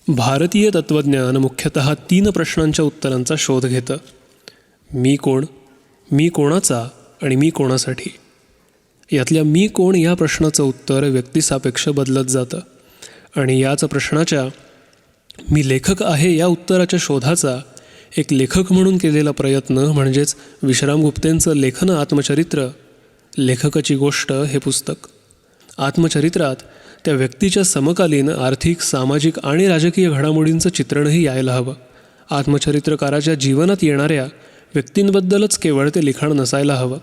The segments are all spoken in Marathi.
भारतीय तत्त्वज्ञान मुख्यतः 3 प्रश्नांच्या उत्तरांचा शोध घेतं. मी कोण, मी कोणाचा आणि मी कोणासाठी. यातल्या मी कोण या प्रश्नाचं उत्तर व्यक्तिसापेक्ष बदलत जातं आणि याच प्रश्नाच्या मी लेखक आहे या उत्तराच्या शोधाचा एक लेखक म्हणून केलेला प्रयत्न म्हणजेच विश्राम गुप्तेंचं लेखन आत्मचरित्र, लेखकाची गोष्ट हे पुस्तक. आत्मचरित्रात त्या व्यक्तीच्या समकालीन आर्थिक, सामाजिक आणि राजकीय घडामोडींचं चित्रणही यायला हवं. आत्मचरित्रकाराच्या जीवनात येणाऱ्या व्यक्तींबद्दलच केवळ ते लिखाण नसायला हवं.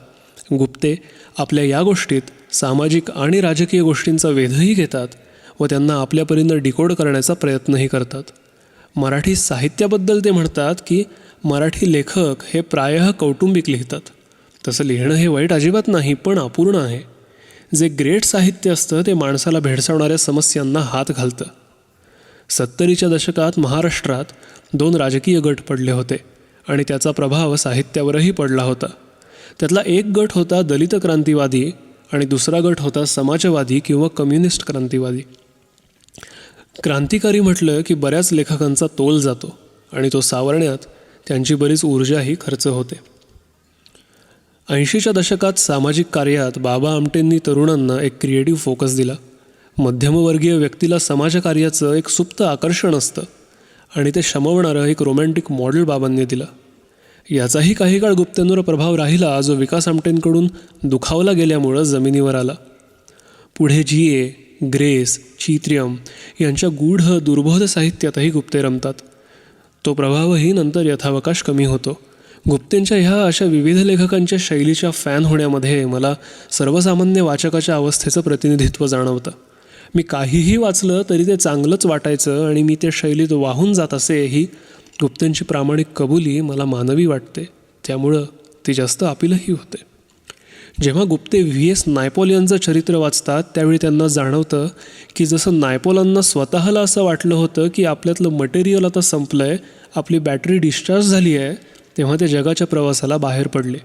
गुप्ते आपल्या या गोष्टीत सामाजिक आणि राजकीय गोष्टींचा वेधही घेतात व त्यांना आपल्यापरीनं डिकोड करण्याचा प्रयत्नही करतात. मराठी साहित्याबद्दल ते म्हणतात की मराठी लेखक हे प्रायः कौटुंबिक लिहितात. तसं लिहिणं हे वाईट अजिबात नाही, पण अपूर्ण आहे. जे ग्रेट साहित्य असतं ते माणसाला भेडसावणाऱ्या समस्यांना हात घालतं. 70च्या दशकात महाराष्ट्रात 2 राजकीय गट पडले होते आणि त्याचा प्रभाव साहित्यावरही पडला होता. त्यातला एक गट होता दलित क्रांतिवादी आणि दुसरा गट होता समाजवादी किंवा कम्युनिस्ट क्रांतिवादी. क्रांतिकारी म्हटलं की बऱ्याच लेखकांचा तोल जातो आणि तो सावरण्यात त्यांची बरीच ऊर्जाही खर्च होते. 80च्या दशकात सामाजिक कार्यात बाबा आमटेंनी तरुणांना एक क्रिएटिव्ह फोकस दिला. मध्यमवर्गीय व्यक्तीला समाजकार्याचं एक सुप्त आकर्षण असतं आणि ते शमवणारं एक रोमॅन्टिक मॉडेल बाबांनी दिलं. याचाही काही काळ गुप्तेंवर प्रभाव राहिला, जो विकास आमटेंकडून दुखावला गेल्यामुळं जमिनीवर आला. पुढे G.A., ग्रेस, चित्र्यम यांच्या गूढ दुर्बोध साहित्यातही गुप्ते रमतात. तो प्रभावही नंतर यथावकाश कमी होतो. गुप्तेंच्या ह्या अशा विविध लेखकांच्या शैलीच्या फॅन होण्यामध्ये मला सर्वसामान्य वाचकाच्या अवस्थेचं प्रतिनिधित्व जाणवतं. मी काहीही वाचलं तरी ते चांगलंच वाटायचं आणि मी त्या शैलीत वाहून जात असे. ही गुप्तेंची प्रामाणिक कबुली मला मानवी वाटते, त्यामुळं ती जास्त अपीलही होते. जेव्हा गुप्ते V.S. नायपॉलियनचं चरित्र वाचतात त्यावेळी त्यांना जाणवतं की जसं नायपॉलियनला स्वतःला असं वाटलं होतं की आपल्यातलं मटेरियल आता संपलं आहे, आपली बॅटरी डिस्चार्ज झाली आहे, तेव्हा ते जगाच्या प्रवासाला बाहेर पडले.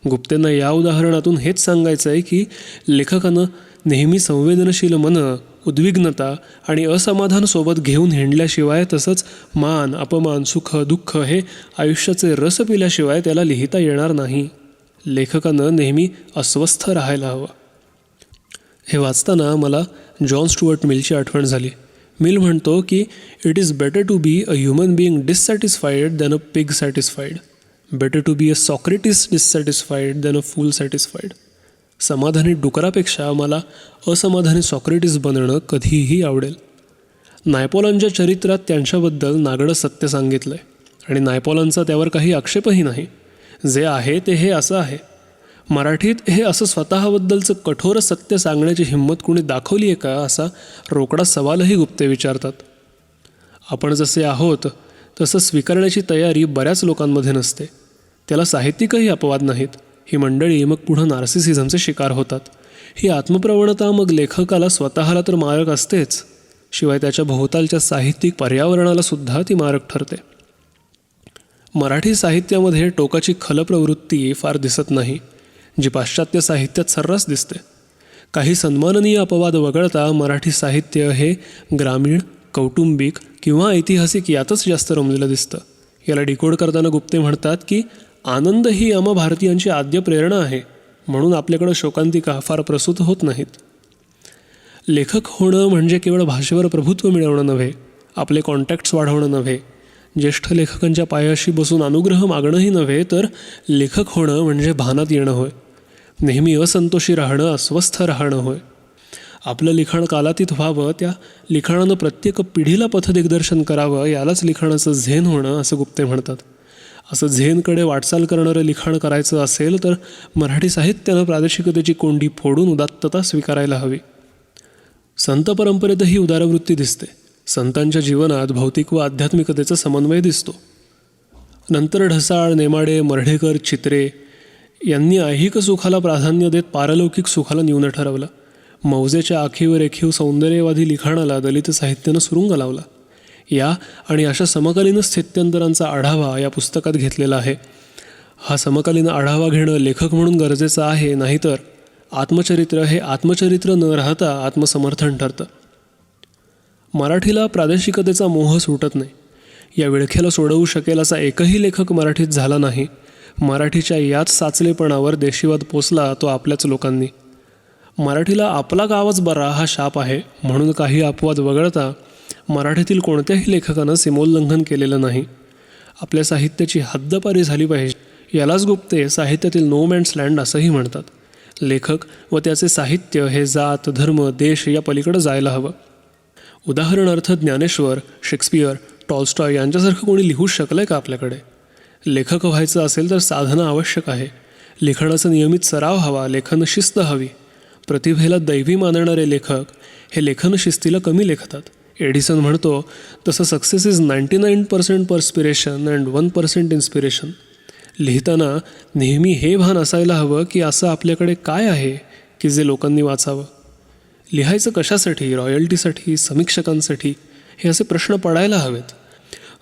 गुप्तेंना या उदाहरणातून हेच सांगायचं आहे की लेखकानं नेहमी संवेदनशील मनं, उद्विग्नता आणि असमाधान सोबत घेऊन हिंडल्याशिवाय, तसंच मान, अपमान, सुख, दुःख हे आयुष्याचे रस पिल्याशिवाय त्याला लिहिता येणार नाही. लेखकानं नेहमी अस्वस्थ राहायला हवं. हे वाचताना मला जॉन स्टुअर्ट मिलची आठवण झाली. मिल म्हणतो की it is better to be a human being dissatisfied than a pig satisfied. Better to be a Socrates dissatisfied than a fool satisfied. समाधानी डुकरापेक्षा मला असमाधानी सॉक्रेटिस बनणं कधीही आवडेल. नायपॉलियनच्या चरित्रात त्यांच्याबद्दल नागडं सत्य सांगितलं आहे आणि नायपॉलियनचा त्यावर काही आक्षेपही नाही. जे आहे ते हे असं आहे. मराठीत हे असं स्वतःबद्दलचं कठोर सत्य सांगण्याची हिंमत कुणी दाखवली आहे का, असा रोकडा सवालही गुप्ते विचारतात. आपण जसे आहोत तसं स्वीकारण्याची तयारी बऱ्याच लोकांमध्ये नसते. त्याला साहित्यिकही अपवाद नाहीत. ही मंडळी मग पुढं नार्सिसिझमचे शिकार होतात. ही आत्मप्रवणता मग लेखकाला स्वतःला तर मारक असतेच, शिवाय त्याच्या भोवतालच्या साहित्यिक पर्यावरणाला सुद्धा ती मारक ठरते. मराठी साहित्यामध्ये टोकाची खलप्रवृत्ती फार दिसत नाही, जी पाश्चात्य साहित्यात सर्रास दिसते. काही सन्माननीय अपवाद वगळता मराठी साहित्य हे ग्रामीण, कौटुंबिक किंवा ऐतिहासिक यातच जास्त रमलेलं दिसतं. याला डिकोड करताना गुप्ते म्हणतात की आनंद ही आम्हा भारतीयांची आद्य प्रेरणा आहे, म्हणून आपल्याकडं शोकांतिका फार प्रसूत होत नाहीत. लेखक होणं म्हणजे केवळ भाषेवर प्रभुत्व मिळवणं नव्हे, आपले कॉन्टॅक्ट्स वाढवणं नव्हे, ज्येष्ठ लेखकांच्या पायाशी बसून अनुग्रह मागणंही नव्हे, तर लेखक होणं म्हणजे भानात येणं होय. नेहमी असंतोषी राहणं, अस्वस्थ राहणं होय. आपलं लिखाण कालातीत व्हावं, त्या लिखाणानं प्रत्येक पिढीला पथदिग्दर्शन करावं, यालाच लिखाणाचं झेन होणं असं गुप्ते म्हणतात. असं झेनकडे वाटचाल करणारं लिखाण करायचं असेल तर मराठी साहित्यानं प्रादेशिकतेची कोंडी फोडून उदात्तता स्वीकारायला हवी. संत परंपरेतही उदारवृत्ती दिसते. संतांच्या जीवनात भौतिक व आध्यात्मिकतेचा समन्वय दिसतो. नंतर ढसाळ, नेमाडे, मर्ढेकर, चित्रे यांनी ऐहिक सुखाला प्राधान्य देत पारलौकिक सुखाला न्यून ठरवलं. मौजेच्या आखीव रेखीव सौंदर्यवादी लिखाणाला दलित साहित्यानं सुरुंग लावला. या आणि अशा समकालीन स्थित्यंतरांचा आढावा या पुस्तकात घेतलेला आहे. हा समकालीन आढावा घेणं लेखक म्हणून गरजेचं आहे, नाहीतर आत्मचरित्र हे आत्मचरित्र न राहता आत्मसमर्थन ठरतं. मराठीला प्रादेशिकतेचा मोह सुटत नाही. या विळख्याला सोडवू शकेल असा एकही लेखक मराठीत झाला नाही. मराठीच्या याच साचलेपणावर देशीवाद पोचला तो आपल्याच लोकांनी. मराठीला आपला गावच बरा हा शाप आहे म्हणून काही अपवाद वगळता मराठीतील कोणत्याही लेखकानं सीमोल्लंघन केलेलं नाही. आपल्या साहित्याची हद्दपारी झाली पाहिजे. यालाच गुप्ते साहित्यातील नो मॅन्स लँड असंही म्हणतात. लेखक व त्याचे साहित्य हे जात, धर्म, देश या पलीकडे जायला हवं. उदाहरणार्थ ज्ञानेश्वर, शेक्सपियर, टॉल्स्टॉय यांच्यासारखं कोणी लिहू शकलं का आपल्याकडे? लेखक व्हायचं असेल तर साधना आवश्यक आहे. लिखाणाचा नियमित सराव हवा, लेखन शिस्त हवी. प्रतिभेला दैवी मानणारे लेखक हे लेखन शिस्तीला कमी लेखतात. एडिसन म्हणतो तसं success is 99% perspiration and 1% inspiration. लिहिताना नेहमी हे भान असायला हवं की असं आपल्याकडे काय आहे की जे लोकांनी वाचावं. लिहायचं कशासाठी? रॉयल्टीसाठी? समीक्षकांसाठी? हे असे प्रश्न पडायला हवेत.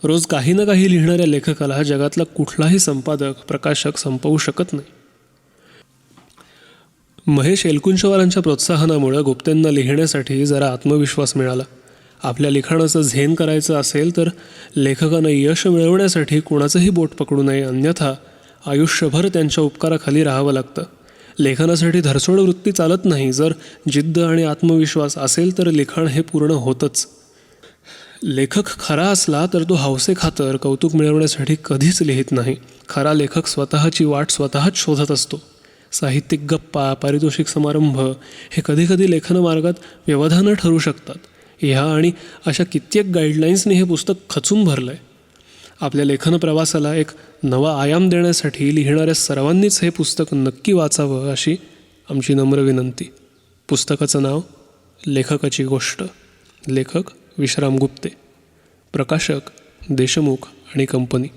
रोज काही ना काही लिहिणाऱ्या लेखकाला जगातला कुठलाही संपादक, प्रकाशक संपवू शकत नाही. महेश एलकुंचवारांच्या प्रोत्साहनामुळे गुप्तेंना लिहिण्यासाठी जरा आत्मविश्वास मिळाला. आपल्या लिखाणाचं झेन करायचं असेल तर लेखकानं यश मिळवण्यासाठी कुणाचंही बोट पकडू नये, अन्यथा आयुष्यभर त्यांच्या उपकाराखाली राहावं लागतं. लेखनासाठी धरसोड वृत्ती चालत नाही. जर जिद्द आणि आत्मविश्वास असेल तर लिखाण हे पूर्ण होतंच. लेखक खरा असला तर तो हौसेखातर, कौतुक मिळवण्यासाठी कधीच लिहित नाही. खरा लेखक स्वतःची वाट स्वतःच शोधत असतो. साहित्यिक गप्पा, पारितोषिक समारंभ हे कधीकधी लेखनमार्गात व्यवधानं ठरू शकतात. ह्या आणि अशा कित्येक गाईडलाईन्सनी हे पुस्तक खचून भरलं आहे. आपल्या लेखन प्रवासाला एक नवा आयाम देण्यासाठी लिहिणाऱ्या सर्वांनीच हे पुस्तक नक्की वाचावं अशी आमची नम्र विनंती. पुस्तकाचं नाव लेखकाची गोष्ट. लेखक विश्राम गुप्ते. प्रकाशक देशमुख आणि कंपनी.